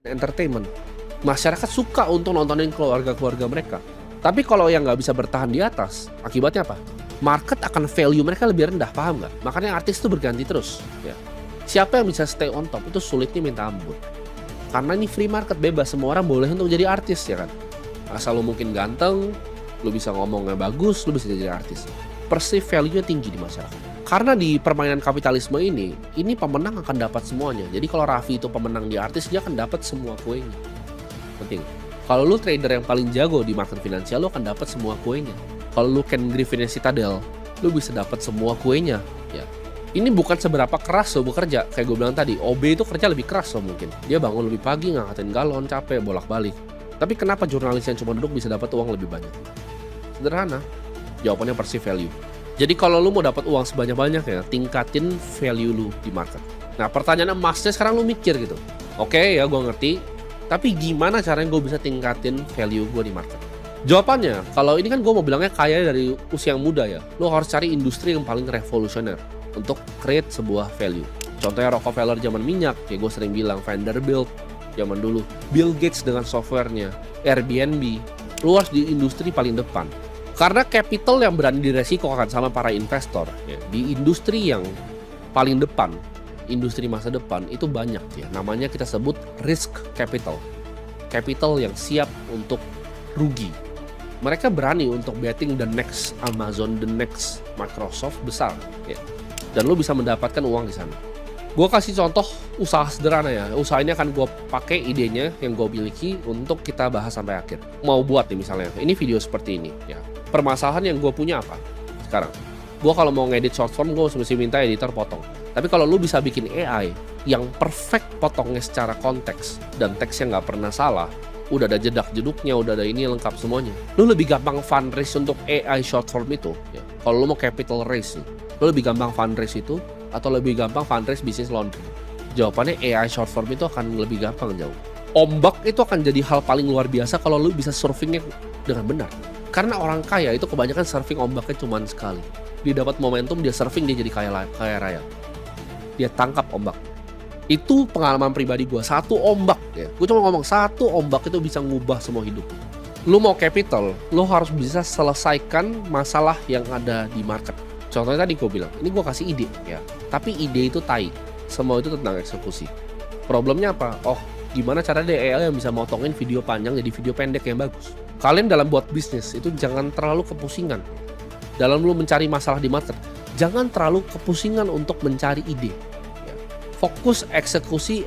entertainment. Masyarakat suka untuk nontonin keluarga-keluarga mereka. Tapi kalau yang nggak bisa bertahan di atas, akibatnya apa? Market akan value mereka lebih rendah, paham nggak? Makanya artis itu berganti terus. Ya. Siapa yang bisa stay on top itu sulitnya minta ampun. Karena ini free market, bebas, semua orang boleh untuk jadi artis ya kan. Asal lu mungkin ganteng, lu bisa ngomongnya bagus, lu bisa jadi artis. Perceive value-nya tinggi di masyarakat. Karena di permainan kapitalisme ini pemenang akan dapat semuanya. Jadi kalau Raffi itu pemenang di artis, dia akan dapat semua kuenya. Penting. Kalau lu trader yang paling jago di market finansial, lu akan dapat semua kuenya. Kalau lu Ken Griffin Citadel, lu bisa dapat semua kuenya. Ya. Ini bukan seberapa keras lo bekerja. Kayak gue bilang tadi, OB itu kerja lebih keras lo mungkin. Dia bangun lebih pagi, ngangkatin galon, capek, bolak-balik. Tapi kenapa jurnalis yang cuma duduk bisa dapat uang lebih banyak? Sederhana. Jawabannya perceive value. Jadi kalau lu mau dapat uang sebanyak-banyaknya, tingkatin value lu di market. Nah pertanyaannya emasnya sekarang lu mikir gitu. Oke ya gue ngerti, tapi gimana caranya gue bisa tingkatin value gue di market? Jawabannya, kalau ini kan gue mau bilangnya kaya dari usia yang muda ya. Lu harus cari industri yang paling revolusioner untuk create sebuah value. Contohnya Rockefeller zaman minyak, kayak gue sering bilang Vanderbilt zaman dulu. Bill Gates dengan softwarenya, Airbnb. Lu harus di industri paling depan. Karena capital yang berani diresikokan sama para investor ya, di industri yang paling depan, industri masa depan itu banyak ya. Namanya kita sebut risk capital. Capital yang siap untuk rugi. Mereka berani untuk betting the next Amazon, the next Microsoft besar ya. Dan lo bisa mendapatkan uang di sana. Gue kasih contoh usaha sederhana ya. Usaha ini akan gue pakai idenya yang gue miliki untuk kita bahas sampai akhir. Mau buat nih misalnya, ini video seperti ini ya. Permasalahan yang gue punya apa sekarang? Gue kalau mau ngedit short form, gue mesti minta editor potong. Tapi kalau lu bisa bikin AI yang perfect potongnya secara konteks dan teksnya nggak pernah salah, udah ada jedak-jeduknya, udah ada ini lengkap semuanya, lu lebih gampang fundraise untuk AI short form itu ya. Kalau lu mau capital raise nih, lu lebih gampang fundraise itu atau lebih gampang fundraise bisnis laundry? Jawabannya AI short form itu akan lebih gampang jauh. Ombak itu akan jadi hal paling luar biasa kalau lu bisa surfingnya dengan benar. Karena orang kaya itu kebanyakan surfing ombaknya cuma sekali. Dia dapat momentum, dia surfing, dia jadi kaya raya. Dia tangkap ombak. Itu pengalaman pribadi gue. Satu ombak ya. Gue cuma ngomong satu ombak itu bisa ngubah semua hidup. Lu mau capital, lu harus bisa selesaikan masalah yang ada di market. Contohnya tadi gue bilang, ini gue kasih ide ya. Tapi ide itu tai. Semua itu tentang eksekusi. Problemnya apa? Oh, gimana cara AI yang bisa motongin video panjang jadi video pendek yang bagus? Kalian dalam buat bisnis itu jangan terlalu kepusingan. Dalam lu mencari masalah di market, jangan terlalu kepusingan untuk mencari ide. Fokus eksekusi.